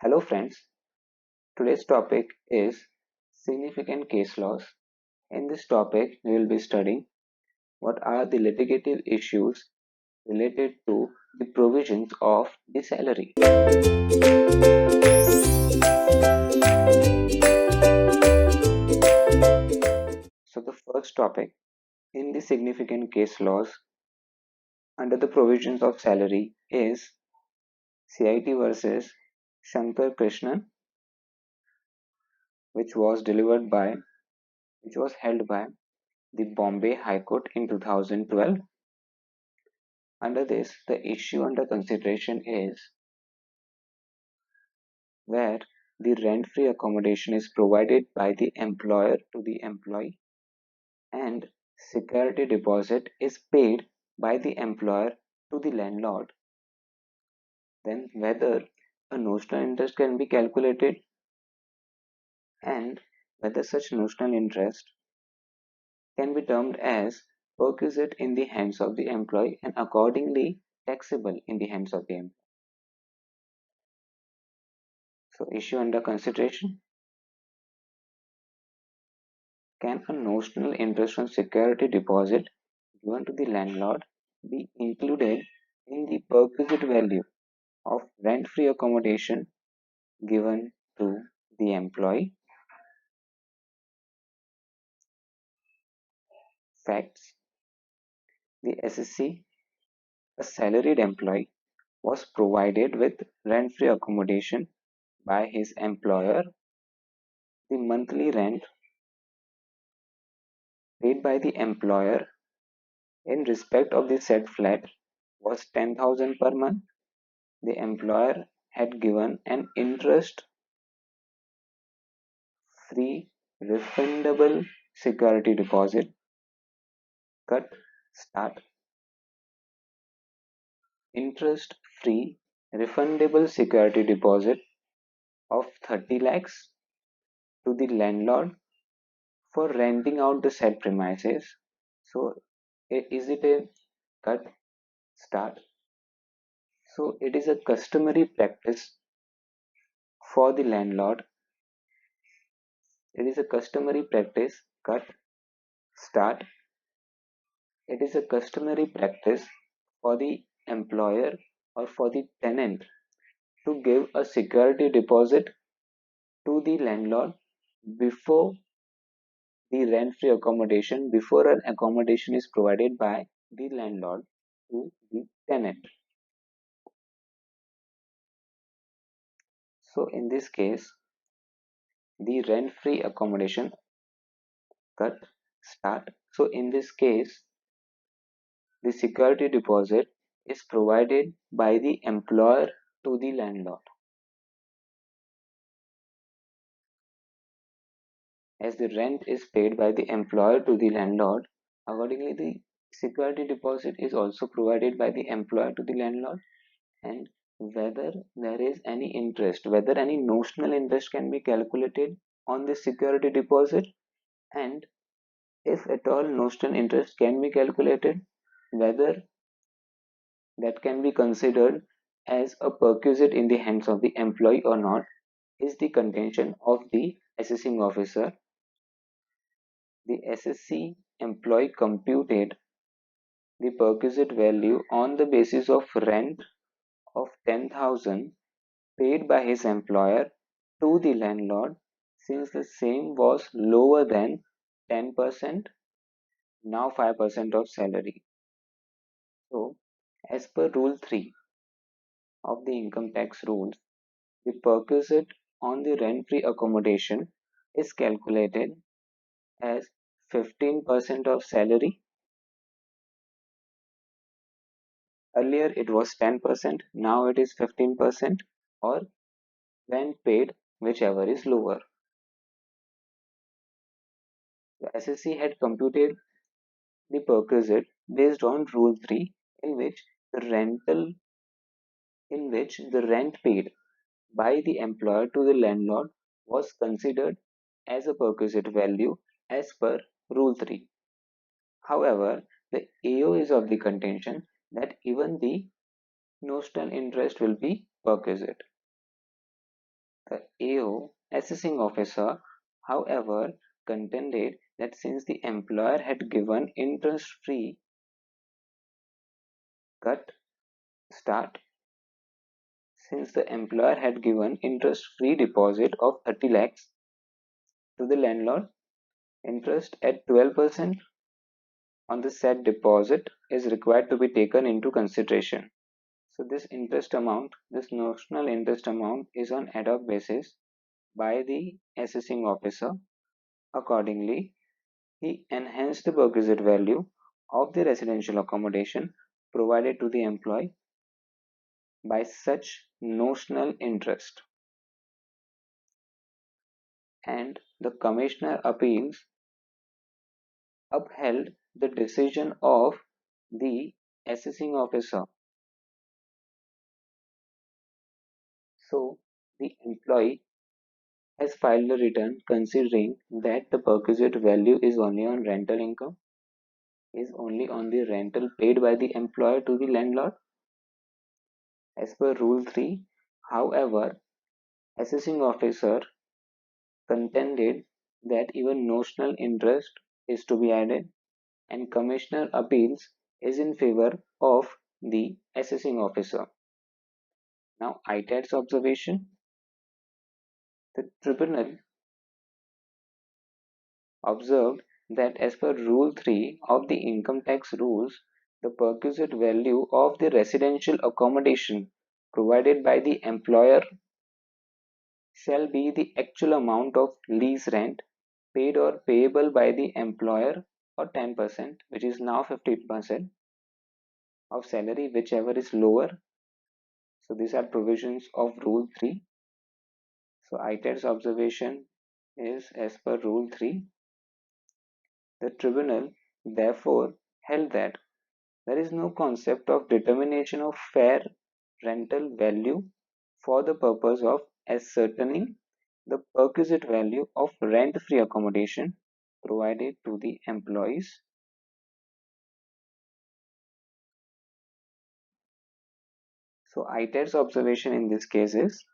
Hello friends, today's topic is significant case laws. In this topic, we will be studying what are the litigative issues related to the provisions of the salary. So the first topic in the significant case laws under the provisions of salary is CIT versus Shankar Krishnan, which was held by the Bombay High Court in 2012. Under this, the issue under consideration is where the rent-free accommodation is provided by the employer to the employee and security deposit is paid by the employer to the landlord, then whether a notional interest can be calculated and whether such notional interest can be termed as perquisite in the hands of the employee and accordingly taxable in the hands of the employee. So issue under consideration: can a notional interest on security deposit given to the landlord be included in the perquisite value of rent-free accommodation given to the employee? Facts: the SSC, a salaried employee, was provided with rent-free accommodation by his employer. The monthly rent paid by the employer in respect of the said flat was 10,000 per month. The employer had given an interest free refundable security deposit cut start interest free refundable security deposit of 30 lakhs to the landlord for renting out the said premises. So is it a cut start? So it is a customary practice for the landlord. It is a customary practice cut start. It is a customary practice for the employer or for the tenant to give a security deposit to the landlord before the rent-free accommodation, before an accommodation is provided by the landlord to the tenant. So in this case, the rent-free accommodation cut start. So in this case, the security deposit is provided by the employer to the landlord. As the rent is paid by the employer to the landlord, accordingly the security deposit is also provided by the employer to the landlord, and whether there is any interest, whether any notional interest can be calculated on the security deposit, and if at all notional interest can be calculated, whether that can be considered as a perquisite in the hands of the employee or not, is the contention of the assessing officer. The SSC employee computed the perquisite value on the basis of rent of 10,000 paid by his employer to the landlord, since the same was lower than 10%, now 5% of salary. So, as per Rule 3 of the income tax rules, the perquisite on the rent-free accommodation is calculated as 15% of salary. Earlier it was 10%, now it is 15%, or when paid, whichever is lower. The SSC had computed the perquisite based on Rule 3, in which the rental in which the rent paid by the employer to the landlord was considered as a perquisite value as per Rule 3. However, the AO is of the contention that even the notional interest will be perquisite. The AO assessing officer, however, contended that since the employer had given interest-free cut start since the employer had given interest-free deposit of 30 lakhs to the landlord, interest at 12% on the said deposit is required to be taken into consideration. So this notional interest amount is on ad hoc basis by the assessing officer. Accordingly, he enhanced the perquisite value of the residential accommodation provided to the employee by such notional interest, and the Commissioner Appeals upheld the decision of the assessing officer. So, the employee has filed a return considering that the perquisite value is only on rental income, is only on the rental paid by the employer to the landlord as per Rule 3. However, assessing officer contended that even notional interest is to be added, and Commissioner appeals is in favor of the assessing officer. Now, ITAT's observation: the tribunal observed that as per Rule 3 of the income tax rules, the perquisite value of the residential accommodation provided by the employer shall be the actual amount of lease rent paid or payable by the employer, or 10%, which is now 15% of salary, whichever is lower. So these are provisions of Rule 3. So ITAT's observation is as per Rule 3. The tribunal therefore held that there is no concept of determination of fair rental value for the purpose of ascertaining the perquisite value of rent-free accommodation provided to the employees. So ITAT's observation in this case is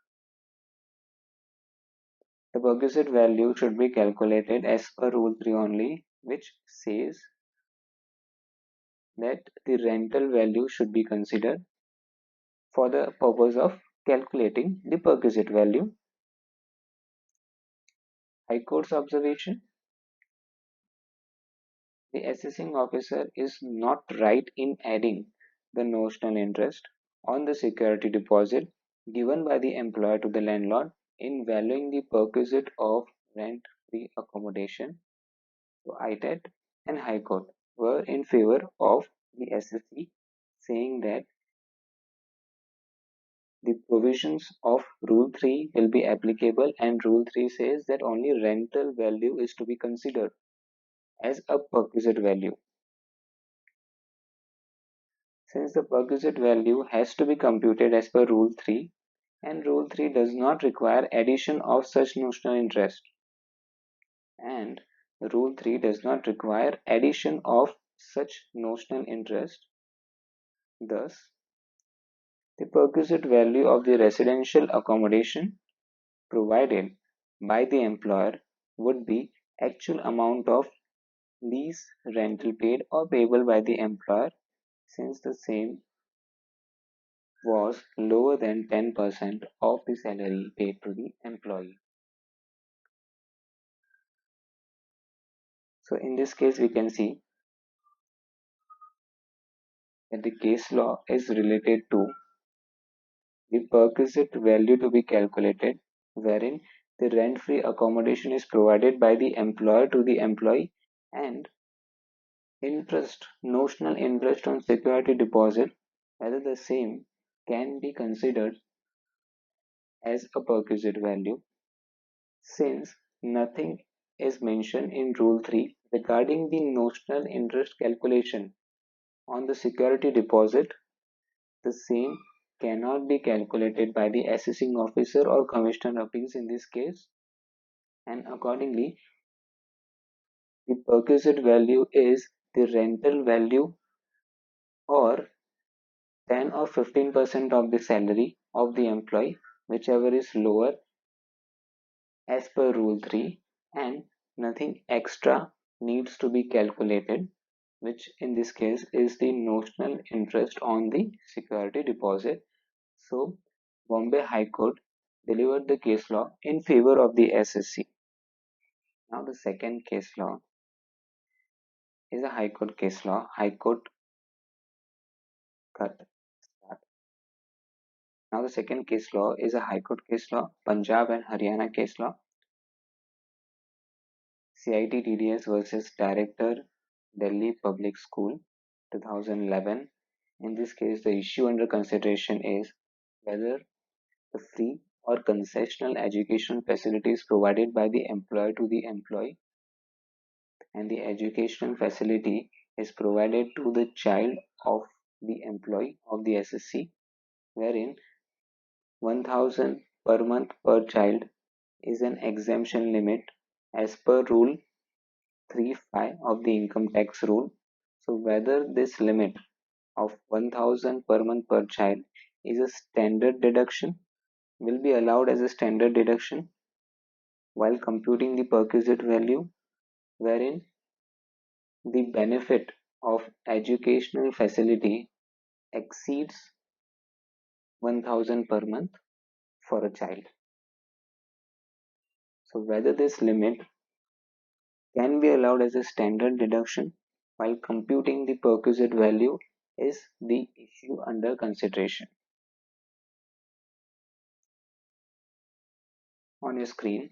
the perquisite value should be calculated as per Rule 3 only, which says that the rental value should be considered for the purpose of calculating the perquisite value. High Court's observation: the assessing officer is not right in adding the notional interest on the security deposit given by the employer to the landlord in valuing the perquisite of rent-free accommodation. So ITAT and High Court were in favor of the SSC, saying that the provisions of Rule 3 will be applicable, and Rule 3 says that only rental value is to be considered as a perquisite value. Since the perquisite value has to be computed as per Rule 3, and Rule 3 does not require addition of such notional interest, and Rule 3 does not require addition of such notional interest, thus the perquisite value of the residential accommodation provided by the employer would be actual amount of lease rental paid or payable by the employer, since the same was lower than 10% of the salary paid to the employee. So in this case, we can see that the case law is related to the perquisite value to be calculated, wherein the rent-free accommodation is provided by the employer to the employee, and notional interest on security deposit, whether the same can be considered as a perquisite value, since nothing is mentioned in Rule 3 regarding the notional interest calculation on the security deposit. The same cannot be calculated by the assessing officer or commissioner appeals in this case, and accordingly, the perquisite value is the rental value, or 10 or 15% of the salary of the employee, whichever is lower, as per Rule 3, and nothing extra needs to be calculated, which in this case is the notional interest on the security deposit. So, Bombay High Court delivered the case law in favor of the SSC. Now, the second case law is a High Court case law. High Court cut. Now, the second case law is a High Court case law, Punjab and Haryana case law, CIT TDS versus Director, Delhi Public School, 2011. In this case, the issue under consideration is whether the free or concessional education facilities provided by the employer to the employee, and the educational facility is provided to the child of the employee of the SSC, wherein 1000 per month per child is an exemption limit as per Rule 3(5) of the income tax rule. So, whether this limit of 1000 per month per child is a standard deduction, will be allowed as a standard deduction while computing the perquisite value, wherein the benefit of educational facility exceeds 1000 per month for a child. So, whether this limit can be allowed as a standard deduction while computing the perquisite value is the issue under consideration. On your screen,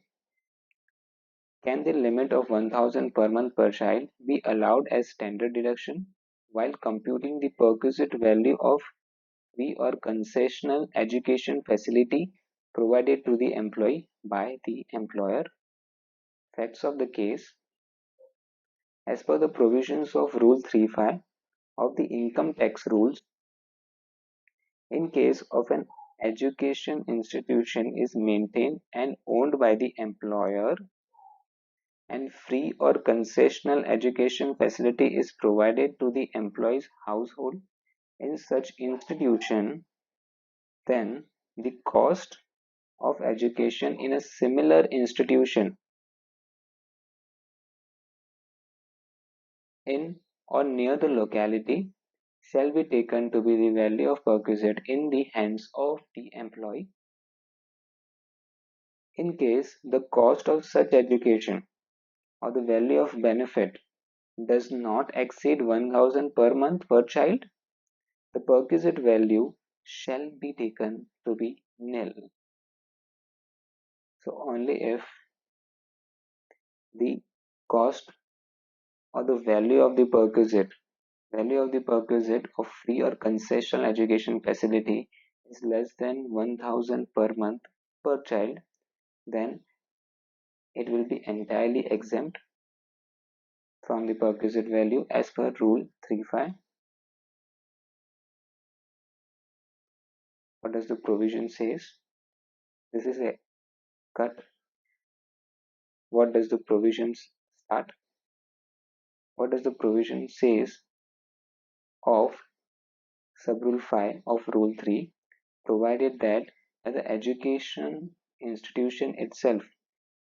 can the limit of 1000 per month per child be allowed as standard deduction while computing the perquisite value of free or concessional education facility provided to the employee by the employer? Facts of the case: as per the provisions of Rule 3(5) of the income tax rules, in case of an education institution is maintained and owned by the employer and free or concessional education facility is provided to the employee's household in such institution, then the cost of education in a similar institution in or near the locality shall be taken to be the value of perquisite in the hands of the employee. In case the cost of such education or the value of benefit does not exceed 1000 per month per child, the perquisite value shall be taken to be nil. So only if the cost or the value of the perquisite of free or concessional education facility is less than 1000 per month per child, then it will be entirely exempt from the perquisite value as per Rule 3(5). What does the provision says? This is a cut. What does the provision start? What does the provision says of Subrule 5 of Rule 3, provided that the education institution itself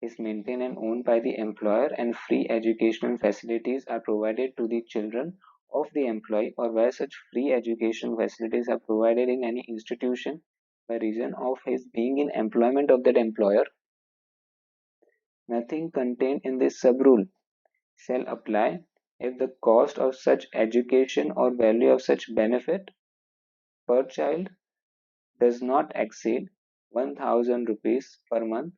is maintained and owned by the employer and free educational facilities are provided to the children of the employee, or where such free education facilities are provided in any institution by reason of his being in employment of that employer, nothing contained in this subrule shall apply if the cost of such education or value of such benefit per child does not exceed 1000 rupees per month.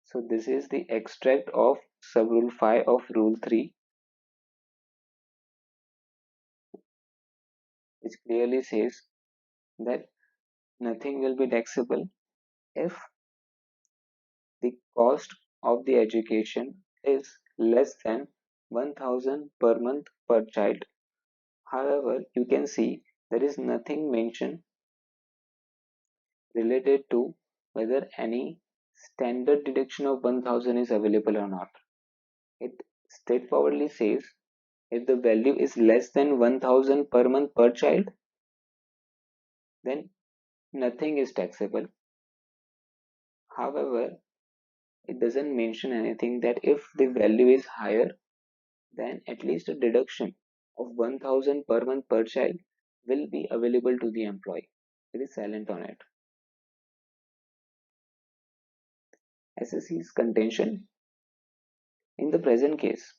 So this is the extract of Subrule 5 of Rule 3, which clearly says that nothing will be taxable if the cost of the education is less than 1000 per month per child. However, you can see there is nothing mentioned related to whether any standard deduction of 1000 is available or not. It straightforwardly says if the value is less than 1000 per month per child, then nothing is taxable. However, it doesn't mention anything that if the value is higher, then at least a deduction of 1000 per month per child will be available to the employee. It is silent on it. SSC's contention: in the present case,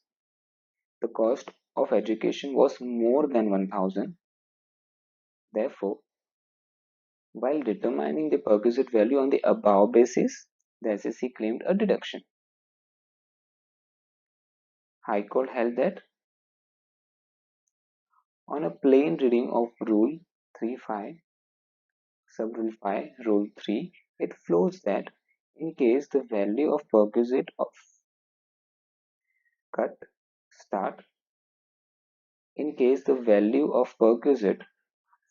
the cost of education was more than 1000. Therefore, while determining the perquisite value on the above basis, the SSC claimed a deduction. High Court held that on a plain reading of Rule 3.5, Sub-Rule 5, Rule 3, it flows that in case the value of perquisite of cut start, in case the value of perquisite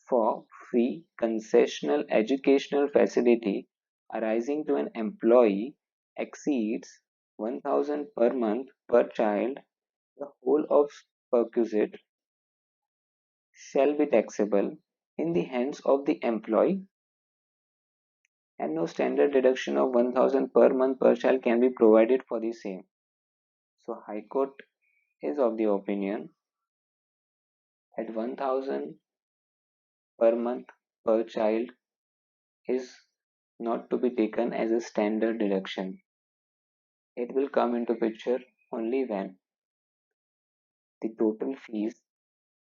for free concessional educational facility arising to an employee exceeds 1000 per month per child, the whole of perquisite shall be taxable in the hands of the employee, and no standard deduction of 1000 per month per child can be provided for the same. So High Court is of the opinion that 1000 per month per child is not to be taken as a standard deduction. It will come into picture only when the total fees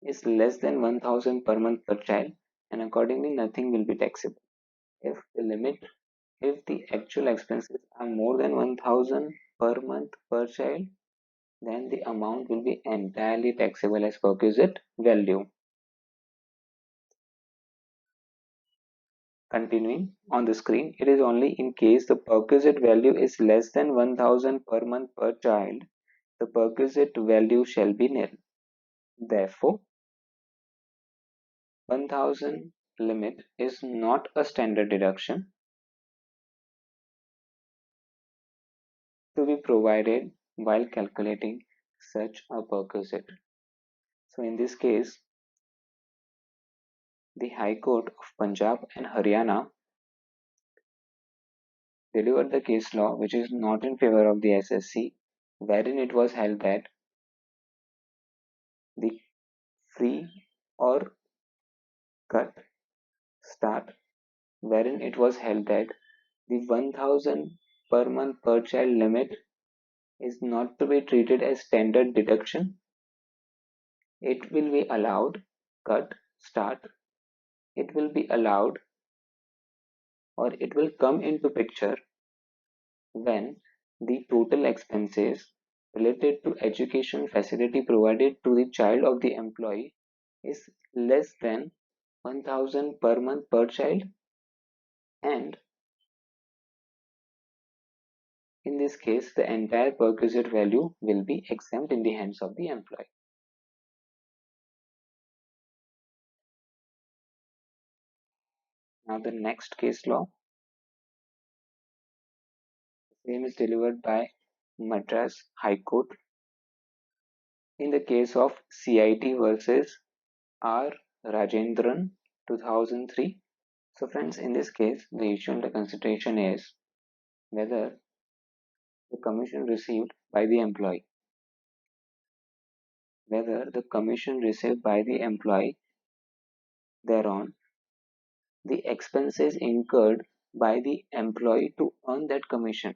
is less than 1000 per month per child, and accordingly nothing will be taxable. If the limit, if the actual expenses are more than 1000 per month per child, then the amount will be entirely taxable as perquisite value. Continuing on the screen, it is only in case the perquisite value is less than 1000 per month per child, the perquisite value shall be nil. Therefore, 1000 limit is not a standard deduction to be provided while calculating such a perquisite. So in this case, the High Court of Punjab and Haryana delivered the case law which is not in favor of the SSC, wherein it was held that the free or cut start, wherein it was held that the 1000 per month per child limit is not to be treated as standard deduction. It will be allowed cut start, it will be allowed, or it will come into picture when the total expenses related to education facility provided to the child of the employee is less than 1000 per month per child, and in this case the entire perquisite value will be exempt in the hands of the employee. Now the next case law, same is delivered by Madras High Court in the case of CIT versus R. Rajendran 2003. So friends, in this case the issue under consideration is whether the commission received by the employee, whether the commission received by the employee thereon, the expenses incurred by the employee to earn that commission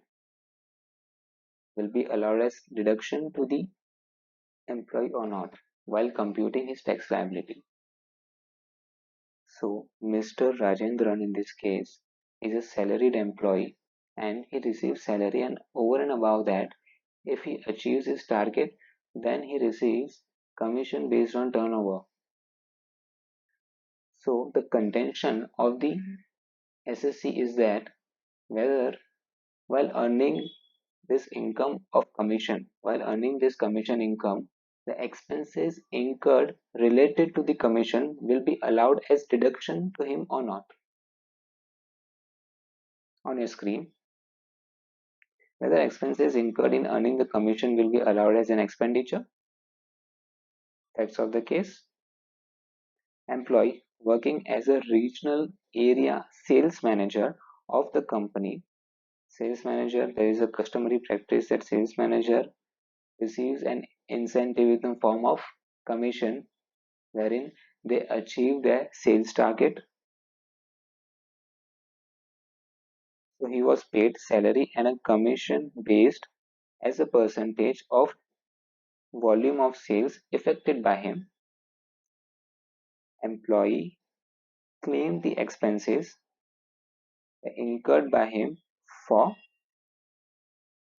will be allowed as deduction to the employee or not while computing his tax liability. So Mr. Rajendran in this case is a salaried employee and he receives salary, and over and above that, if he achieves his target, then he receives commission based on turnover. So the contention of the SSC is that whether while earning this income of commission, while earning this commission income, the expenses incurred related to the commission will be allowed as deduction to him or not. On your screen, whether expenses incurred in earning the commission will be allowed as an expenditure. That's of the case. Employee working as a regional area sales manager of the company Sales manager, there is a customary practice that sales manager receives an incentive in the form of commission wherein they achieve their sales target. So he was paid salary and a commission based as a percentage of volume of sales effected by him. Employee claimed the expenses incurred by him for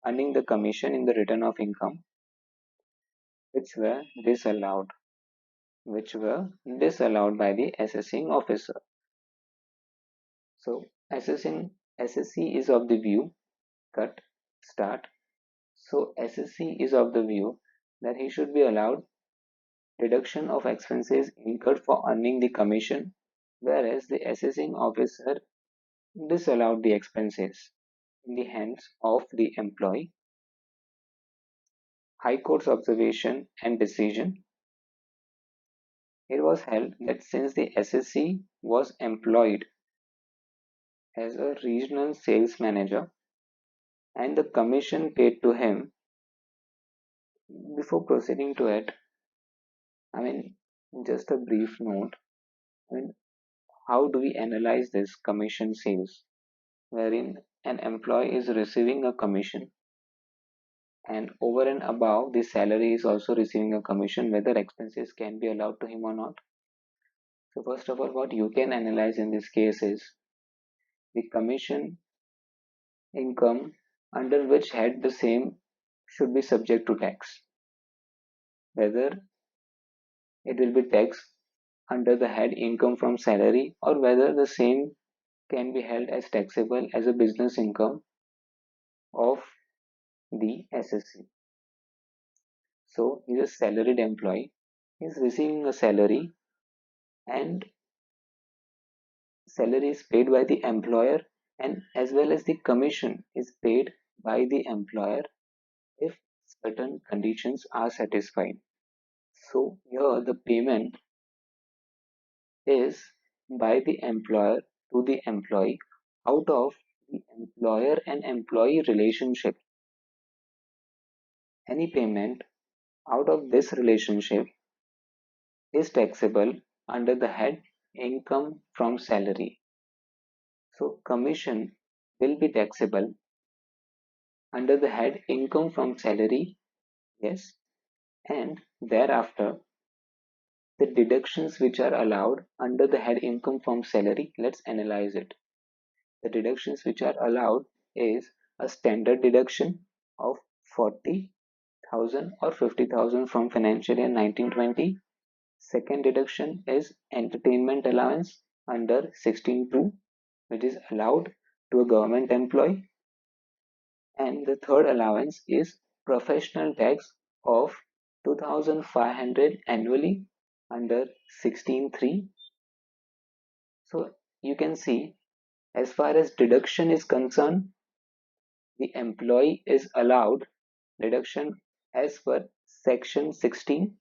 earning the commission in the return of income, which were disallowed, by the assessing officer. So SSC is of the view, cut, start. So SSC is of the view that he should be allowed deduction of expenses incurred for earning the commission, whereas the assessing officer disallowed the expenses in the hands of the employee. High Court's observation and decision. It was held that since the SSC was employed as a regional sales manager and the commission paid to him, before proceeding to it, I mean, just a brief note. I mean, how do we analyze this commission sales, wherein an employee is receiving a commission and over and above the salary is also receiving a commission, whether expenses can be allowed to him or not? So, first of all, what you can analyze in this case is the commission income under which head the same should be subject to tax, whether it will be taxed under the head income from salary or whether the same can be held as taxable as a business income of the SSC. So he's a salaried employee, he's receiving a salary and salary is paid by the employer and as well as the commission is paid by the employer if certain conditions are satisfied. So here the payment is by the employer to the employee out of the employer and employee relationship. Any payment out of this relationship is taxable under the head income from salary. So commission will be taxable under the head income from salary, yes, and thereafter the deductions which are allowed under the head income from salary, let's analyze it. The deductions which are allowed is a standard deduction of 40,000 or 50,000 from financial year 1920. Second deduction is entertainment allowance under 16(2), which is allowed to a government employee. And the third allowance is professional tax of 2,500 annually under 16(3). So you can see, as far as deduction is concerned, the employee is allowed deduction as per section 16,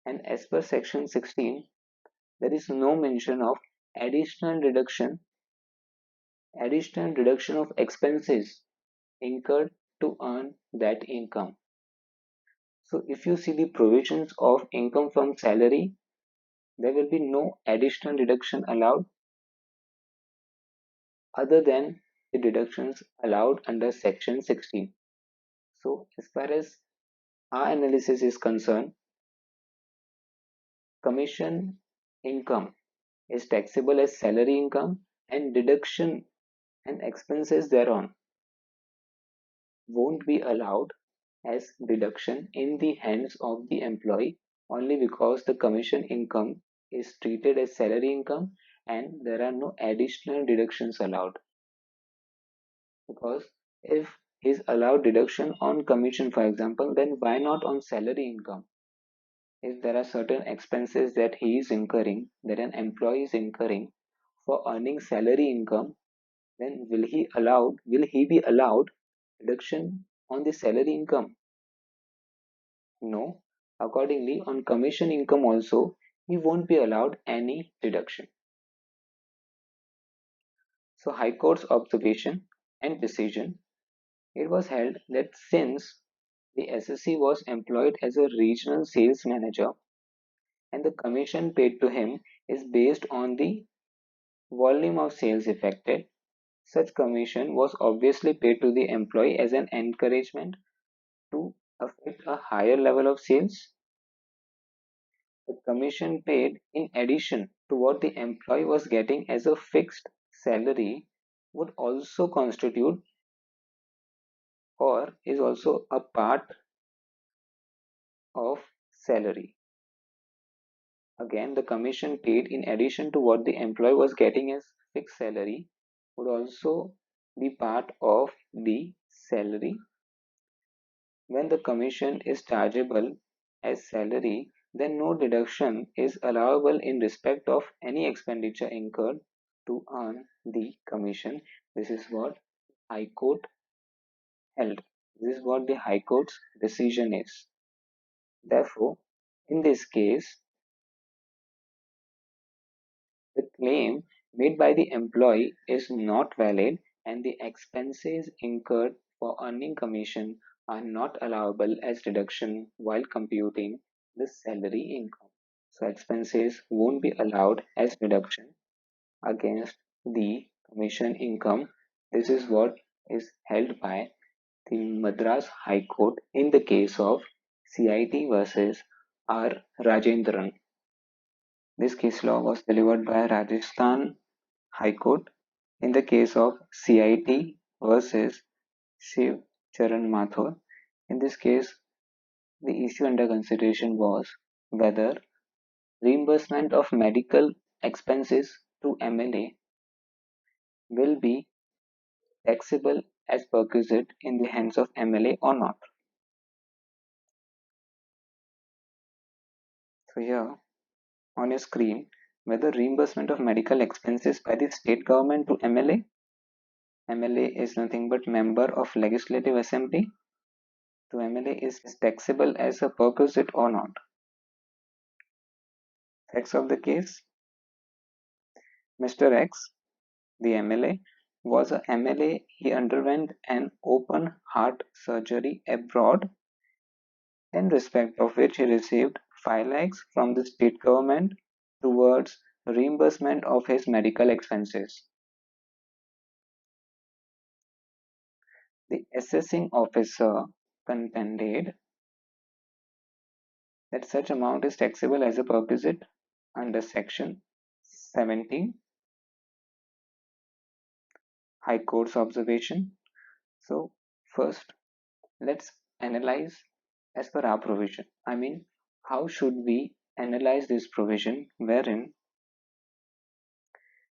and as per section 16 there is no mention of additional deduction of expenses incurred to earn that income. So if you see the provisions of income from salary, there will be no additional deduction allowed other than the deductions allowed under section 16. So as far as our analysis is concerned, commission income is taxable as salary income and deduction and expenses thereon won't be allowed as deduction in the hands of the employee only because the commission income is treated as salary income and there are no additional deductions allowed. Because if he's allowed deduction on commission, for example, then why not on salary income? If there are certain expenses that he is incurring, that an employee is incurring for earning salary income, then will he be allowed deduction on the salary income? No. Accordingly, on commission income also, he won't be allowed any deduction. So High Court's observation and decision, it was held that since the SSC was employed as a regional sales manager and the commission paid to him is based on the volume of sales effected, such commission was obviously paid to the employee as an encouragement to affect a higher level of sales. The commission paid in addition to what the employee was getting as a fixed salary would also constitute or is also a part of salary. Again, the commission paid in addition to what the employee was getting as fixed salary would also be part of the salary. When the commission is chargeable as salary, then no deduction is allowable in respect of any expenditure incurred to earn the commission. This is what High Court held. This is what the High Court's decision is. Therefore, in this case, the claim made by the employee is not valid and the expenses incurred for earning commission are not allowable as deduction while computing the salary income. So expenses won't be allowed as deduction against the commission income. This is what is held by the Madras High Court in the case of CIT versus R. Rajendran. This case law was delivered by Rajasthan High Court in the case of CIT versus Shiv Charan Mathur. In this case, the issue under consideration was whether reimbursement of medical expenses to MLA will be taxable as perquisite in the hands of MLA or not. So here on your screen, whether reimbursement of medical expenses by the state government to MLA. MLA is nothing but member of Legislative Assembly. To MLA is taxable as a perquisite or not. Facts of the case: Mr. X, the MLA, was a MLA. He underwent an open heart surgery abroad, in respect of which he received 5 lakhs from the state government towards reimbursement of his medical expenses. The assessing officer contended that such amount is taxable as a perquisite under section 17 High Court's observation. So first let's analyze as per our provision. I mean, how should we analyze this provision wherein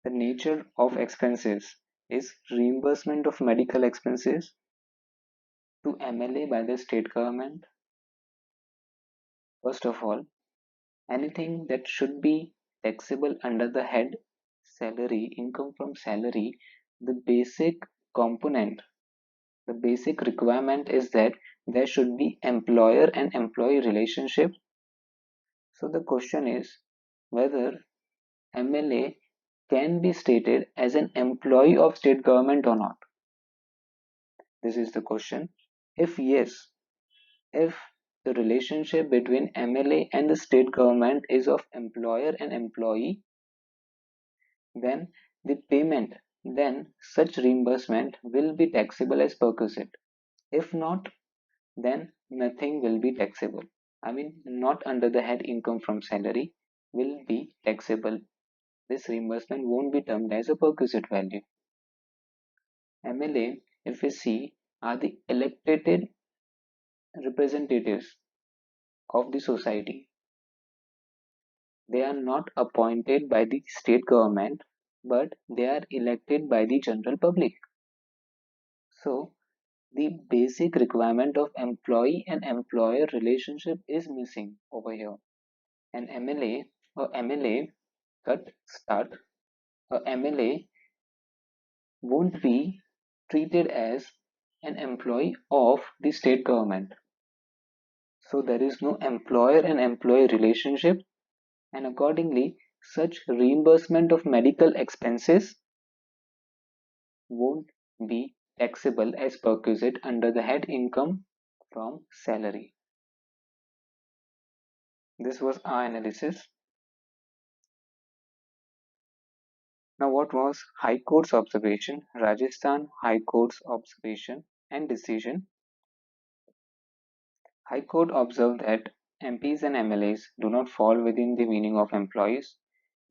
the nature of expenses is reimbursement of medical expenses to MLA by the state government. First of all, anything that should be taxable under the head salary, income from salary, the basic component, the basic requirement is that there should be employer and employee relationship. So the question is whether MLA can be stated as an employee of state government or not. This is the question. If yes, if the relationship between MLA and the state government is of employer and employee, then the payment, then such reimbursement will be taxable as perquisite. If not, then nothing will be taxable. I mean, not under the head income from salary will be taxable. This reimbursement won't be termed as a perquisite value. MLA, if we see, are the elected representatives of the society. They are not appointed by the state government, but they are elected by the general public. So, the basic requirement of employee and employer relationship is missing over here. An MLA or MLA cut start, a MLA won't be treated as an employee of the state government. So there is no employer and employee relationship, and accordingly, such reimbursement of medical expenses won't be taxable as perquisite under the head income from salary. This was our analysis. Now, what was High Court's observation? Rajasthan High Court's observation and decision. High Court observed that MPs and MLAs do not fall within the meaning of employees.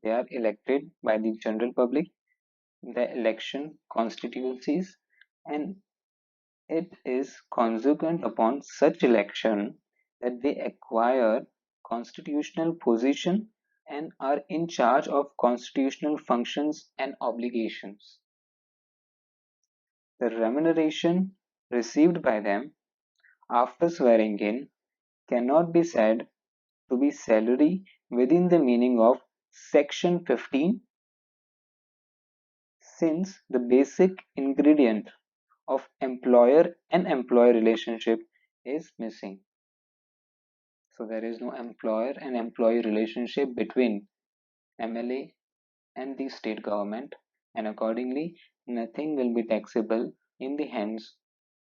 They are elected by the general public, the election constituencies, and it is consequent upon such election that they acquire constitutional position and are in charge of constitutional functions and obligations. The remuneration received by them after swearing in cannot be said to be salary within the meaning of Section 15, since the basic ingredient of employer and employee relationship is missing. So there is no employer and employee relationship between MLA and the state government, and accordingly nothing will be taxable in the hands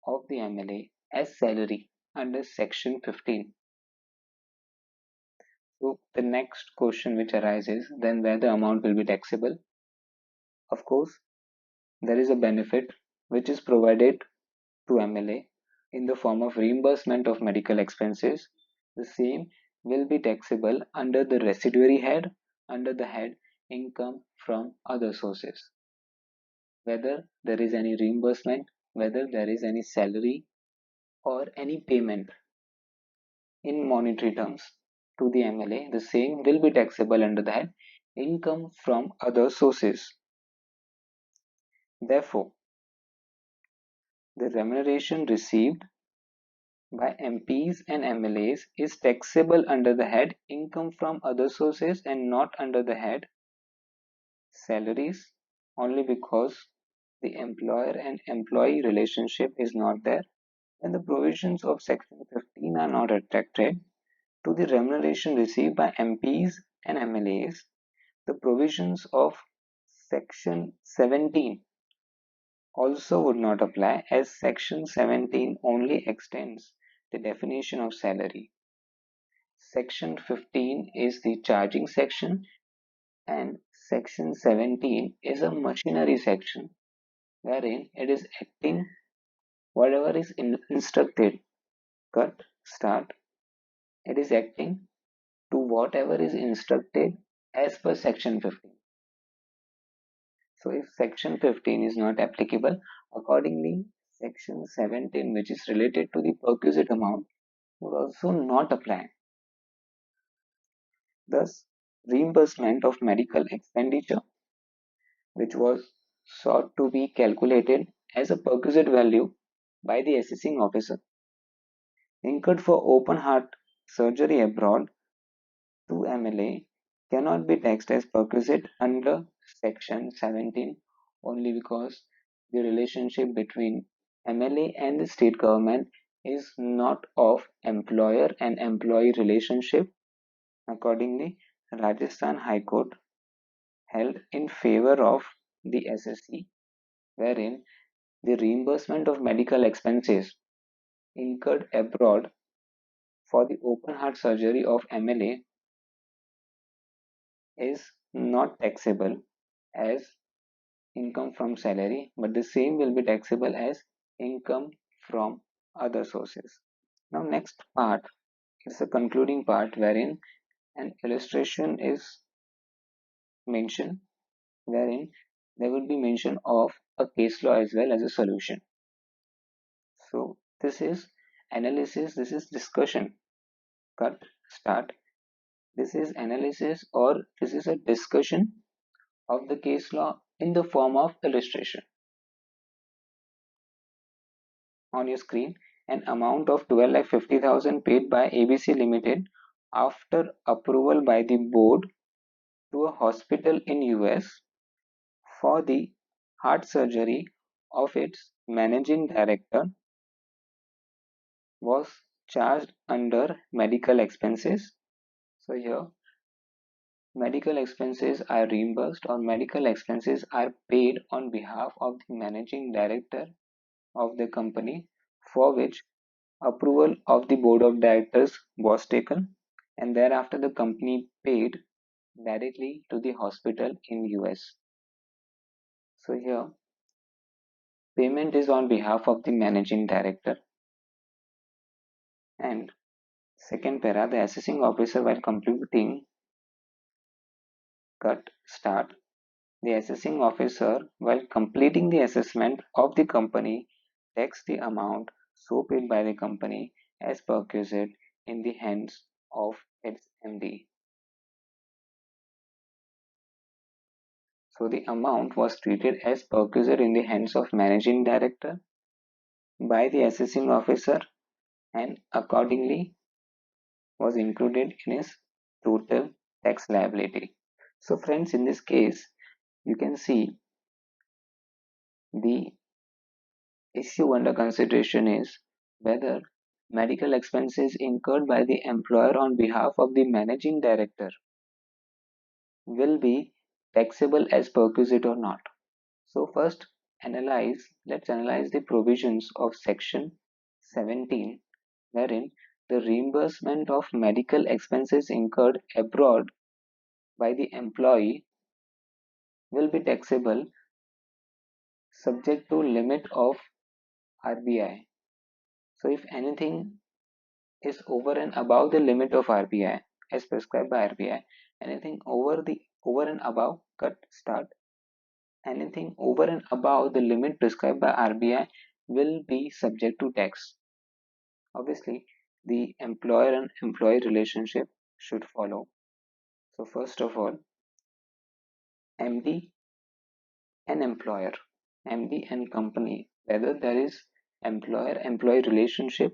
of the MLA as salary under Section 15. So the next question which arises, then where the amount will be taxable. Of course, there is a benefit which is provided to MLA in the form of reimbursement of medical expenses. The same will be taxable under the residuary head, under the head income from other sources. Whether there is any reimbursement, whether there is any salary or any payment in monetary terms to the MLA, the same will be taxable under the head income from other sources. Therefore, the remuneration received by MPs and MLAs is taxable under the head income from other sources and not under the head salaries, only because the employer and employee relationship is not there and the provisions of Section 15 are not attracted to the remuneration received by MPs and MLAs. The provisions of Section 17 also would not apply, as Section 17 only extends the definition of salary. Section 15 is the charging section and Section 17 is a machinery section wherein it is acting whatever is instructed, cut, start. It is acting to whatever is instructed as per Section 15. So if Section 15 is not applicable, accordingly Section 17, which is related to the perquisite amount, would also not apply. Thus, reimbursement of medical expenditure, which was sought to be calculated as a perquisite value by the assessing officer, incurred for open heart surgery abroad to MLA, cannot be taxed as perquisite under Section 17 only because the relationship between MLA and the state government is not of employer and employee relationship. Accordingly, Rajasthan High Court held in favor of the SSC, wherein the reimbursement of medical expenses incurred abroad for the open heart surgery of MLA is not taxable as income from salary, but the same will be taxable as income from other sources. Now, next part is the concluding part wherein an illustration is mentioned, wherein there will be mention of a case law as well as a solution. So, this is analysis, this is discussion. Cut, start. This is analysis or this is a discussion of the case law in the form of illustration. On your screen, an amount of 12,50,000 paid by ABC Limited after approval by the board to a hospital in US for the heart surgery of its managing director was charged under medical expenses. So here medical expenses are reimbursed or medical expenses are paid on behalf of the managing director of the company for which approval of the board of directors was taken, and thereafter the company paid directly to the hospital in US. So here payment is on behalf of the managing director. And second para, the assessing officer while computing cut start. The assessing officer while completing the assessment of the company takes the amount so paid by the company as perquisite in the hands of its MD. So the amount was treated as perquisite in the hands of managing director by the assessing officer and accordingly was included in his total tax liability. So friends, in this case, you can see the issue under consideration is whether medical expenses incurred by the employer on behalf of the managing director will be taxable as perquisite or not. So first let's analyze the provisions of section 17 wherein the reimbursement of medical expenses incurred abroad by the employee will be taxable subject to limit of RBI. So if anything is over and above the limit of RBI as prescribed by RBI, anything over and above cut start, anything over and above the limit prescribed by RBI will be subject to tax. Obviously, the employer and employee relationship should follow. So first of all, MD and employer, MD and company, whether there is employer-employee relationship,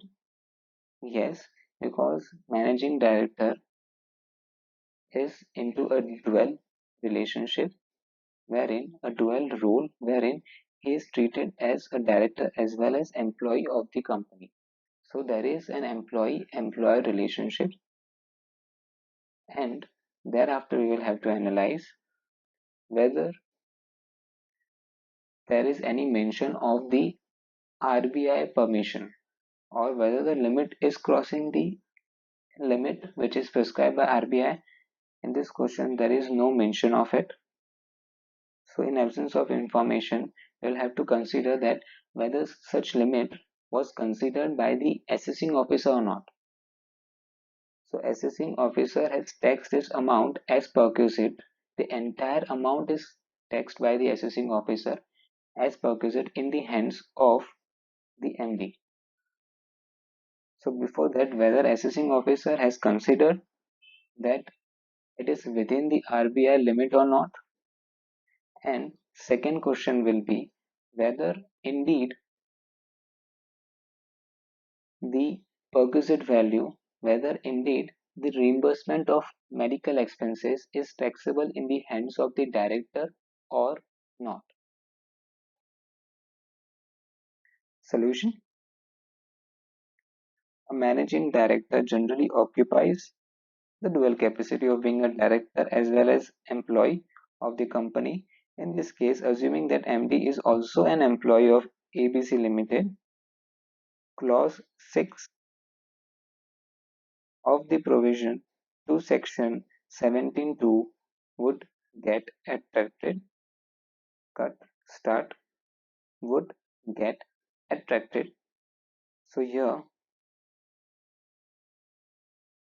yes, because managing director is into a dual relationship wherein a dual role wherein he is treated as a director as well as employee of the company. So there is an employee-employer relationship, and thereafter we will have to analyze whether there is any mention of the RBI permission or whether the limit is crossing the limit which is prescribed by RBI. In this question, there is no mention of it. So, in absence of information, we will have to consider that whether such limit was considered by the assessing officer or not. So, assessing officer has taxed this amount as perquisite. The entire amount is taxed by the assessing officer as perquisite in the hands of the MD. So, before that, whether assessing officer has considered that it is within the RBI limit or not. And second question will be whether indeed the perquisite value, whether indeed the reimbursement of medical expenses is taxable in the hands of the director or not. Solution: a managing director generally occupies the dual capacity of being a director as well as employee of the company. In this case, assuming that MD is also an employee of ABC Limited, clause 6 of the provision to section 17(2) would get attracted, cut, start, would get attracted. So here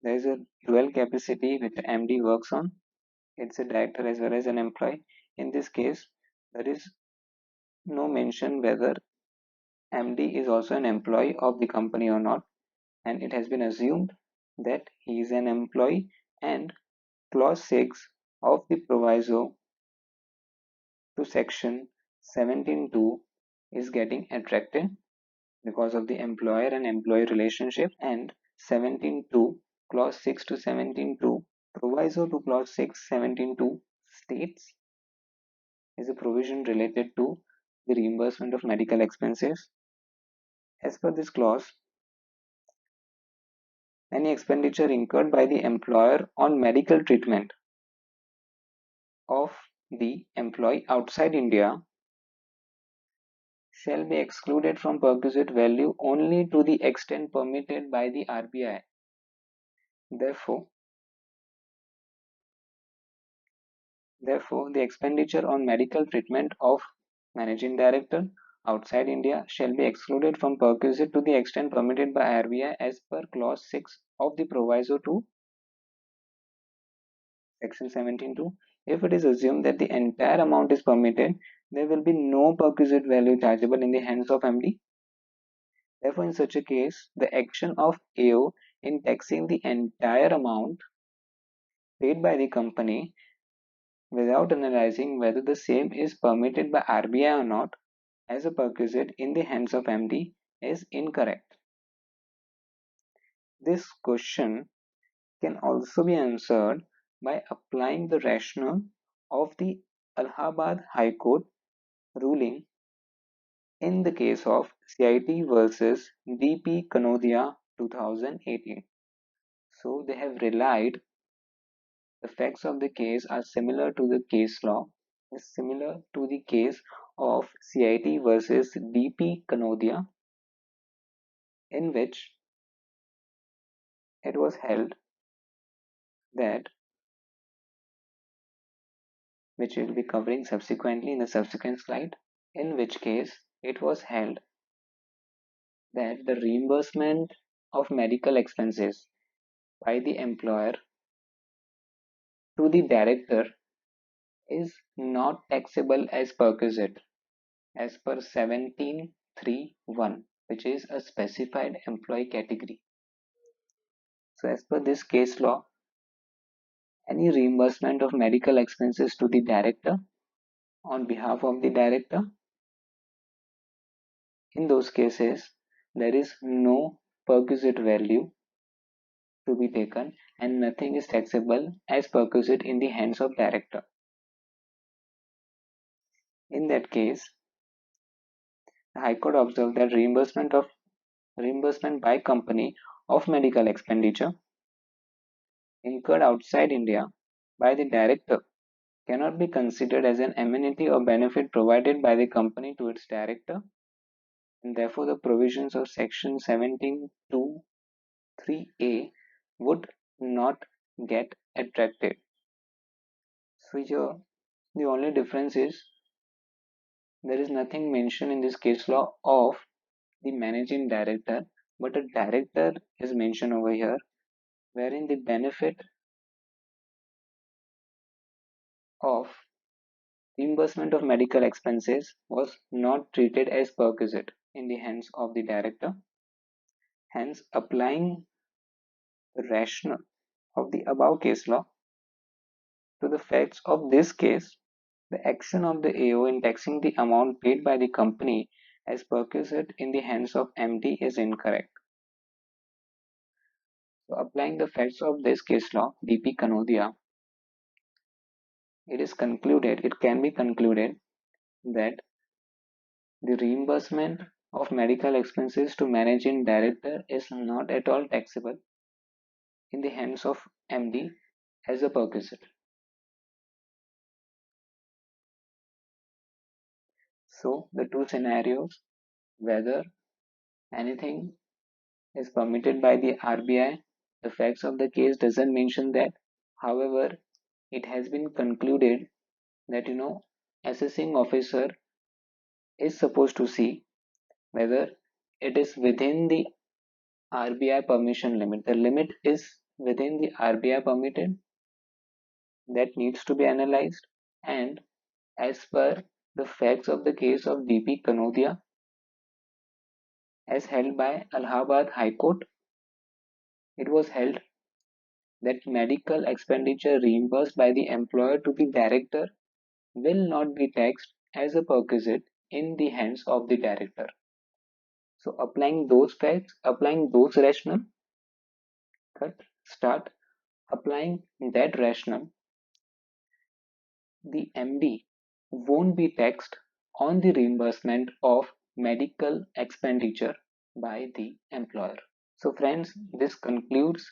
there is a dual capacity which MD works on. It's a director as well as an employee. In this case, there is no mention whether MD is also an employee of the company or not, and it has been assumed that he is an employee, and clause 6 of the proviso to section 17(2) is getting attracted because of the employer and employee relationship, and 17(2) clause 6 to 17(2) proviso to clause 6 17(2) states is a provision related to the reimbursement of medical expenses. As per this clause, any expenditure incurred by the employer on medical treatment of the employee outside India shall be excluded from perquisite value only to the extent permitted by the RBI. Therefore, the expenditure on medical treatment of managing director outside India shall be excluded from perquisite to the extent permitted by RBI as per clause 6 of the proviso to section 17(2). If it is assumed that the entire amount is permitted, there will be no perquisite value chargeable in the hands of MD. Therefore, in such a case, the action of AO in taxing the entire amount paid by the company without analyzing whether the same is permitted by RBI or not as a perquisite in the hands of MD is incorrect. This question can also be answered by applying the rationale of the Allahabad High Court ruling in the case of CIT versus DP Kanodia 2018. So they have relied, the facts of the case are similar to the case law, is similar to the case of CIT versus DP Kanodia, in which it was held that, which we will be covering subsequently in the subsequent slide, in which case it was held that the reimbursement of medical expenses by the employer to the director is not taxable as perquisite as per 17(3)(1), which is a specified employee category. So as per this case law, any reimbursement of medical expenses to the director on behalf of the director, in those cases there is no perquisite value to be taken and nothing is taxable as perquisite in the hands of director. In that case, the High Court observed that reimbursement by company of medical expenditure incurred outside India by the director cannot be considered as an amenity or benefit provided by the company to its director, and therefore the provisions of section 17(2)(3)(a) would not get attracted. So here the only difference is there is nothing mentioned in this case law of the managing director, but a director is mentioned over here, wherein the benefit of reimbursement of medical expenses was not treated as perquisite in the hands of the director. Hence, applying the rationale of the above case law to the facts of this case, the action of the AO in taxing the amount paid by the company as perquisite in the hands of MD is incorrect. So, applying the facts of this case law, DP Kanodia, it can be concluded that the reimbursement of medical expenses to managing director is not at all taxable in the hands of MD as a perquisite. So the two scenarios, whether anything is permitted by the RBI, the facts of the case doesn't mention that. However, it has been concluded that assessing officer is supposed to see whether it is within the RBI permission limit. The limit is within the RBI permitted, that needs to be analyzed, and as per the facts of the case of DP Kanodia as held by Allahabad High Court, it was held that medical expenditure reimbursed by the employer to the director will not be taxed as a perquisite in the hands of the director. So applying those facts, applying those rationale, start applying that rationale, the MD won't be taxed on the reimbursement of medical expenditure by the employer. So friends, this concludes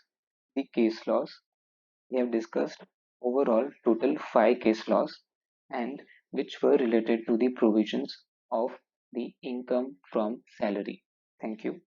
the case laws. We have discussed overall total 5 case laws and which were related to the provisions of the income from salary. Thank you.